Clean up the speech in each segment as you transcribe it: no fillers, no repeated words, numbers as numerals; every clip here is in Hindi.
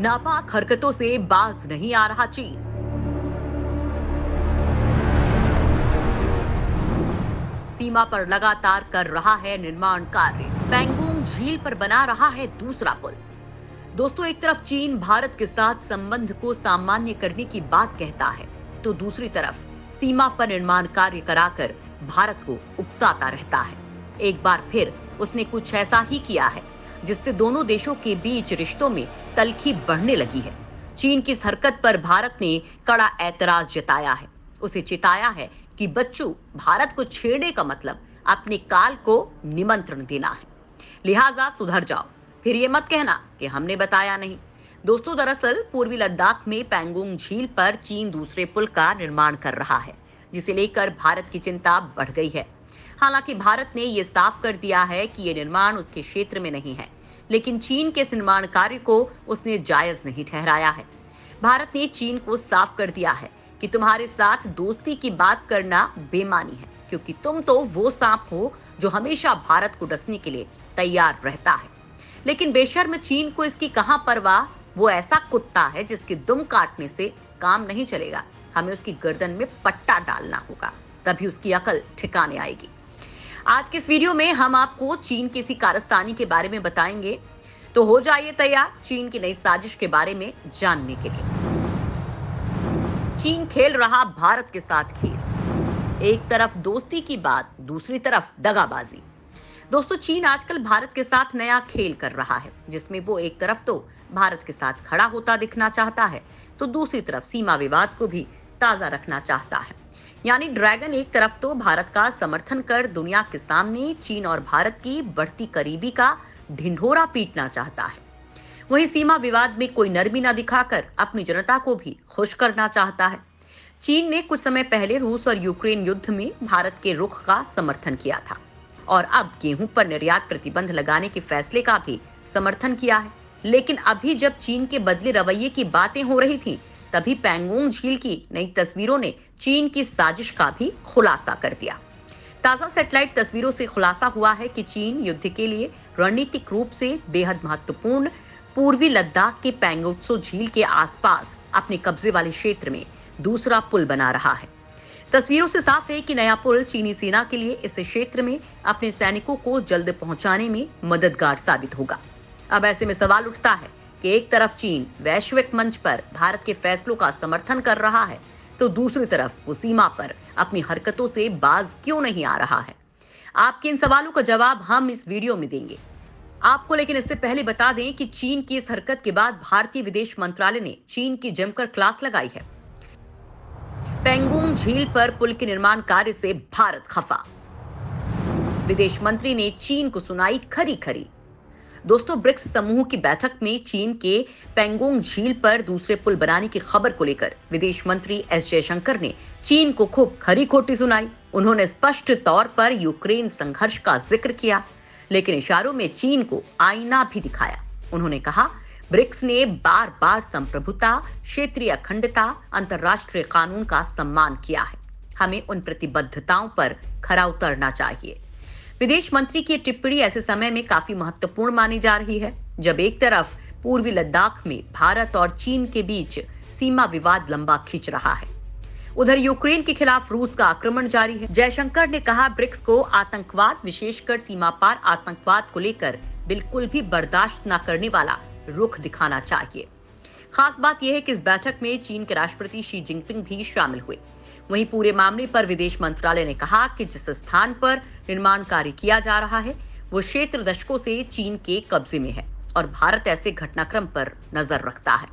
नापाक हरकतों से बाज नहीं आ रहा चीन। सीमा पर लगातार कर रहा है निर्माण कार्य। पैंगोंग झील पर बना रहा है दूसरा पुल। दोस्तों, एक तरफ चीन भारत के साथ संबंध को सामान्य करने की बात कहता है, तो दूसरी तरफ सीमा पर निर्माण कार्य कराकर भारत को उकसाता रहता है। एक बार फिर उसने कुछ ऐसा ही किया है जिससे दोनों देशों के बीच रिश्तों में तल्खी बढ़ने लगी है। चीन की इस हरकत पर भारत ने कड़ा ऐतराज जताया है। उसे चिताया है कि बच्चों, भारत को छेड़ने का मतलब अपने काल को निमंत्रण देना है, लिहाजा सुधर जाओ, फिर ये मत कहना कि हमने बताया नहीं। दोस्तों, दरअसल पूर्वी लद्दाख में पैंगोंग झील पर चीन दूसरे पुल का निर्माण कर रहा है, जिसे लेकर भारत की चिंता बढ़ गई है। हालांकि भारत ने यह साफ कर दिया है कि यह निर्माण उसके क्षेत्र में नहीं है, लेकिन चीन के इस निर्माण कार्य को उसने जायज नहीं ठहराया है। भारत ने चीन को साफ कर दिया है कि तुम्हारे साथ दोस्ती की बात करना बेमानी है, क्योंकि तुम तो वो सांप हो जो हमेशा भारत को डसने के लिए तैयार रहता है। लेकिन बेशर्म चीन को इसकी कहां परवाह। वो ऐसा कुत्ता है जिसके दुम काटने से काम नहीं चलेगा। हमें उसकी गर्दन में पट्टा डालना होगा, तभी उसकी अकल ठिकाने आएगी। आज के इस वीडियो में हम आपको चीन की इसी कारस्तानी के बारे में बताएंगे, तो हो जाइए तैयार चीन की नई साजिश के बारे में जानने के लिए। चीन खेल रहा भारत के साथ खेल। एक तरफ दोस्ती की बात, दूसरी तरफ दगाबाजी। दोस्तों, चीन आजकल भारत के साथ नया खेल कर रहा है, जिसमें वो एक तरफ तो भारत के साथ खड़ा होता दिखना चाहता है, तो दूसरी तरफ सीमा विवाद को भी ताजा रखना चाहता है। यानी ड्रैगन एक तरफ तो भारत का समर्थन कर दुनिया के सामने चीन और भारत की बढ़ती करीबी का ढिंढोरा पीटना चाहता है, वहीं सीमा विवाद में कोई नरमी न दिखाकर अपनी जनता को भी खुश करना चाहता है। चीन ने कुछ समय पहले रूस और यूक्रेन युद्ध में भारत के रुख का समर्थन किया था और अब गेहूं पर निर्यात प्रतिबंध लगाने के फैसले का भी समर्थन किया है। लेकिन अभी जब चीन के बदले रवैये की बातें हो रही थी, तभी पैंगोंग झील की नई तस्वीरों ने चीन की साजिश का भी खुलासा कर दिया। ताजा सैटेलाइट तस्वीरों से खुलासा हुआ है कि चीन युद्ध के लिए रणनीतिक रूप से बेहद महत्वपूर्ण पूर्वी लद्दाख के पैंगोंग झील के आसपास अपने कब्जे वाले क्षेत्र में दूसरा पुल बना रहा है। तस्वीरों से साफ है कि नया पुल चीनी सेना के लिए इस क्षेत्र में अपने सैनिकों को जल्द पहुंचाने में मददगार साबित होगा। अब ऐसे में सवाल उठता है कि एक तरफ चीन वैश्विक मंच पर भारत के फैसलों का समर्थन कर रहा है, तो दूसरी तरफ वो सीमा पर अपनी हरकतों से बाज क्यों नहीं आ रहा है। आपके इन सवालों का जवाब हम इस वीडियो में देंगे आपको। लेकिन इससे पहले बता दें कि चीन की इस हरकत के बाद भारतीय विदेश मंत्रालय ने चीन की जमकर क्लास लगाई है। पैंगोंग झील पर पुल के निर्माण कार्य से भारत खफा। विदेश मंत्री ने चीन को सुनाई खरी खरी। दोस्तों, ब्रिक्स समूह की बैठक में चीन के पैंगोंग झील पर दूसरे पुल बनाने की खबर को लेकर विदेश मंत्री एस जयशंकर ने चीन को खूब खरी खोटी सुनाई। उन्होंने स्पष्ट तौर पर यूक्रेन संघर्ष का जिक्र किया, लेकिन इशारों में चीन को आईना भी दिखाया। उन्होंने कहा, ब्रिक्स ने बार बार संप्रभुता, क्षेत्रीय अखंडता, अंतर्राष्ट्रीय कानून का सम्मान किया है। हमें उन प्रतिबद्धताओं पर खरा उतरना चाहिए। विदेश मंत्री की टिप्पणी ऐसे समय में काफी महत्वपूर्ण मानी जा रही है, जब एक तरफ पूर्वी लद्दाख में भारत और चीन के बीच सीमा विवाद लंबा खींच रहा है, उधर यूक्रेन के खिलाफ रूस का आक्रमण जारी है। जयशंकर ने कहा, ब्रिक्स को आतंकवाद, विशेषकर सीमा पार आतंकवाद को लेकर बिल्कुल भी बर्दाश्त न करने वाला रुख दिखाना चाहिए। खास बात यह है कि इस बैठक में चीन के राष्ट्रपति शी जिनपिंग भी शामिल हुए। वहीं पूरे मामले पर विदेश मंत्रालय ने कहा कि जिस स्थान पर निर्माण कार्य किया जा रहा है, वो क्षेत्र दशकों से चीन के कब्जे में है और भारत ऐसे घटनाक्रम पर नजर रखता है।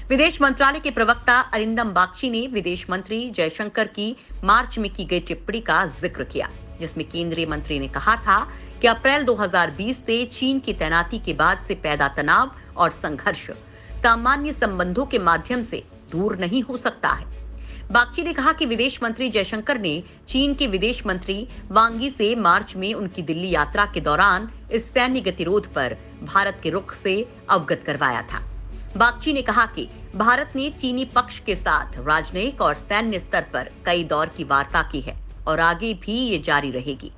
विदेश मंत्रालय के प्रवक्ता अरिंदम बागची ने विदेश मंत्री जयशंकर की मार्च में की गई टिप्पणी का जिक्र किया, जिसमें केंद्रीय मंत्री ने कहा था कि अप्रैल 2020 से चीन की तैनाती के बाद से पैदा तनाव और संघर्ष सामान्य संबंधों के माध्यम से दूर नहीं हो सकता है। बागची ने कहा कि विदेश मंत्री जयशंकर ने चीन के विदेश मंत्री वांग यी से मार्च में उनकी दिल्ली यात्रा के दौरान इस सैन्य गतिरोध पर भारत के रुख से अवगत करवाया था। बागची ने कहा कि भारत ने चीनी पक्ष के साथ राजनयिक और सैन्य स्तर पर कई दौर की वार्ता की है और आगे भी ये जारी रहेगी।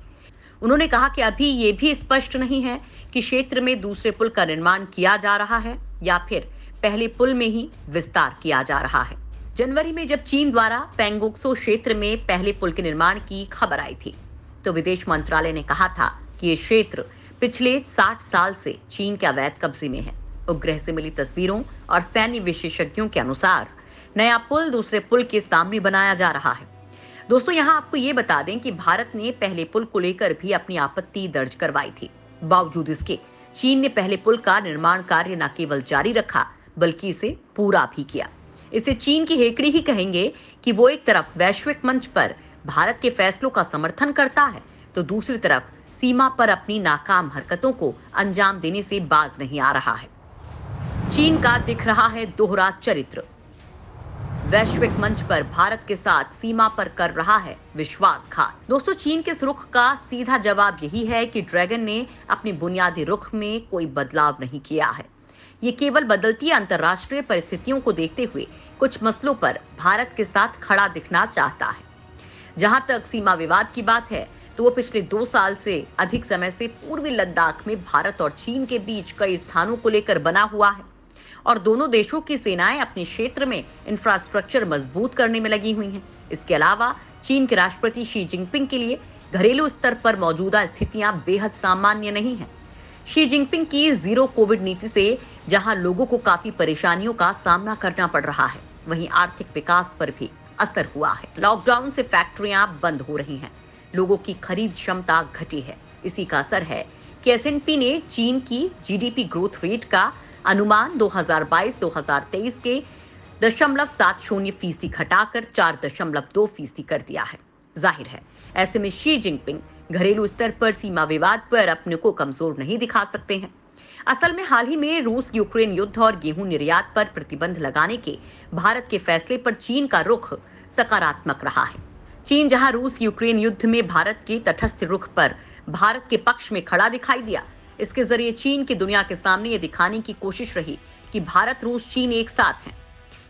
उन्होंने कहा कि अभी ये भी स्पष्ट नहीं है कि क्षेत्र में दूसरे पुल का निर्माण किया जा रहा है या फिर पहले पुल में ही विस्तार किया जा रहा है। जनवरी में जब चीन द्वारा पेंगोक्सो क्षेत्र में पहले पुल के निर्माण की खबर आई थी, तो विदेश मंत्रालय ने कहा था कि ये क्षेत्र पिछले 60 साल से चीन के अवैध कब्जे में है। उपग्रह से मिली तस्वीरों और सैन्य विशेषज्ञों के अनुसार नया पुल दूसरे पुल के सामने बनाया जा रहा है। दोस्तों, यहाँ आपको ये बता दें कि भारत ने पहले पुल को लेकर भी अपनी आपत्ति दर्ज करवाई थी। बावजूद इसके चीन ने पहले पुल का निर्माण कार्य न केवल जारी रखा बल्कि इसे पूरा भी किया। इसे चीन की हेकड़ी ही कहेंगे कि वो एक तरफ वैश्विक मंच पर भारत के फैसलों का समर्थन करता है, तो दूसरी तरफ सीमा पर अपनी नाकाम हरकतों को अंजाम देने से बाज नहीं आ रहा है। चीन का दिख रहा है दोहरा चरित्र। वैश्विक मंच पर भारत के साथ सीमा पर कर रहा है विश्वासघात। दोस्तों, चीन के इस रुख का सीधा जवाब यही है कि ड्रैगन ने अपनी बुनियादी रुख में कोई बदलाव नहीं किया है। ये केवल बदलती अंतर्राष्ट्रीय परिस्थितियों को देखते हुए कुछ मसलों पर भारत के साथ खड़ा दिखना चाहता है। जहां तक सीमा विवाद की बात है, तो वो पिछले 2 साल से अधिक समय से पूर्वी लद्दाख में भारत और चीन के बीच कई स्थानों को लेकर बना हुआ है और दोनों देशों की सेनाएं अपने क्षेत्र में इंफ्रास्ट्रक्चर मजबूत करने में लगी हुई हैं। इसके अलावा चीन के राष्ट्रपति शी जिनपिंग के लिए घरेलू स्तर पर मौजूदा स्थितियां बेहद सामान्य नहीं हैं। शी जिनपिंग की जीरो कोविड नीति से जहां लोगों को काफी परेशानियों का सामना करना पड़ रहा है, वहीं आर्थिक विकास पर भी असर हुआ है। लॉकडाउन से फैक्ट्रियां बंद हो रही हैं, लोगों की खरीद क्षमता घटी है। इसी का असर है कि S&P ने चीन की जीडीपी ग्रोथ रेट का अनुमान 2022-2023 के 0.70% घटाकर 4.2% कर दिया है। जाहिर है, ऐसे में शी जिनपिंग घरेलू स्तर पर सीमा विवाद पर अपने को कमजोर नहीं दिखा सकते हैं। असल में हाल ही में रूस यूक्रेन युद्ध और गेहूं निर्यात पर प्रतिबंध लगाने के भारत के फैसले पर चीन का रुख सकारात्मक रहा है। चीन जहां रूस यूक्रेन युद्ध में भारत के तटस्थ रुख पर भारत के पक्ष में खड़ा दिखाई दिया, इसके जरिए चीन की दुनिया के सामने ये दिखाने की कोशिश रही कि भारत, रूस, चीन एक साथ हैं,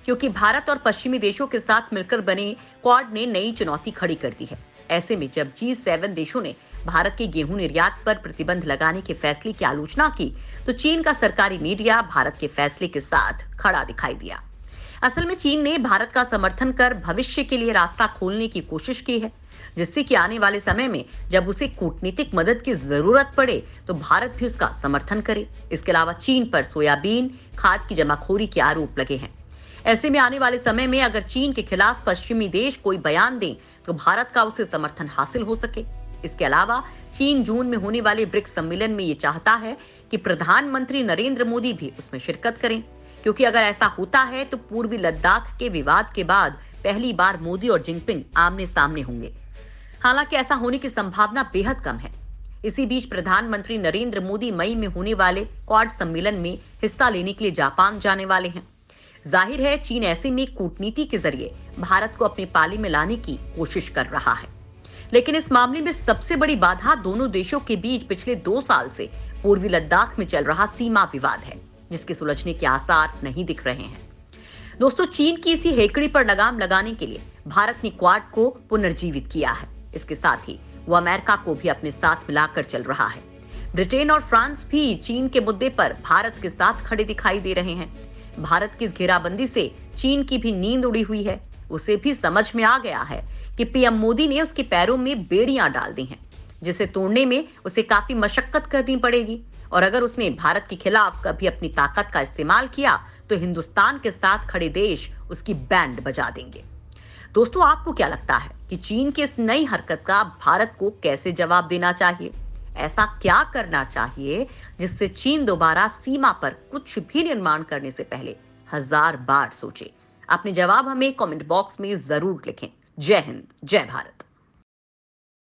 क्योंकि भारत और पश्चिमी देशों के साथ मिलकर बने क्वाड ने नई चुनौती खड़ी कर दी है। ऐसे में जब G7 देशों ने भारत के गेहूं निर्यात पर प्रतिबंध लगाने के फैसले की आलोचना की, तो चीन का सरकारी मीडिया भारत के फैसले के साथ खड़ा दिखाई दिया। असल में चीन ने भारत का समर्थन कर भविष्य के लिए रास्ता खोलने की कोशिश की है, जिससे कि आने वाले समय में जब उसे कूटनीतिक मदद की जरूरत पड़े तो भारत भी उसका समर्थन करे। इसके अलावा चीन पर सोयाबीन खाद की जमाखोरी के आरोप लगे हैं। ऐसे में आने वाले समय में अगर चीन के खिलाफ पश्चिमी देश कोई बयान दें तो भारत का उसे समर्थन हासिल हो सके। इसके अलावा चीन जून में होने वाले ब्रिक्स सम्मेलन में ये चाहता है कि प्रधानमंत्री नरेंद्र मोदी भी उसमें शिरकत करें, क्योंकि अगर ऐसा होता है तो पूर्वी लद्दाख के विवाद के बाद पहली बार मोदी और जिनपिंग आमने सामने होंगे। हालांकि ऐसा होने की संभावना बेहद कम है। इसी बीच प्रधानमंत्री नरेंद्र मोदी मई में होने वाले क्वाड सम्मेलन में हिस्सा लेने के लिए जापान जाने वाले हैं। जाहिर है, चीन ऐसे में कूटनीति के जरिए भारत को अपने पाले में लाने की कोशिश कर रहा है। लेकिन इस मामले में सबसे बड़ी बाधा दोनों देशों के बीच पिछले 2 साल से पूर्वी लद्दाख में चल रहा सीमा विवाद है, जिसके सुलझने के आसार नहीं दिख रहे हैं। दोस्तों, चीन की इसी हेकड़ी पर लगाम लगाने के लिए भारत ने क्वाड को पुनर्जीवित किया है। इसके साथ ही वो अमेरिका को भी अपने साथ मिलाकर चल रहा है। ब्रिटेन और फ्रांस भी चीन के मुद्दे पर भारत के साथ खड़े दिखाई दे रहे हैं। भारत की इस घेराबंदी से चीन की भी नींद उड़ी हुई है। उसे भी समझ में आ गया है कि पीएम मोदी ने उसके पैरों में बेड़ियां डाल दी हैं, जिसे तोड़ने में उसे काफी मशक्कत करनी पड़ेगी। और अगर उसने भारत के खिलाफ कभी अपनी ताकत का इस्तेमाल किया तो हिंदुस्तान के साथ खड़े देश उसकी बैंड बजा देंगे। दोस्तों, आपको क्या लगता है कि चीन की इस नई हरकत का भारत को कैसे जवाब देना चाहिए? ऐसा क्या करना चाहिए जिससे चीन दोबारा सीमा पर कुछ भी निर्माण करने से पहले 1000 बार सोचे? अपने जवाब हमें कमेंट बॉक्स में जरूर लिखें। जय हिंद, जय भारत।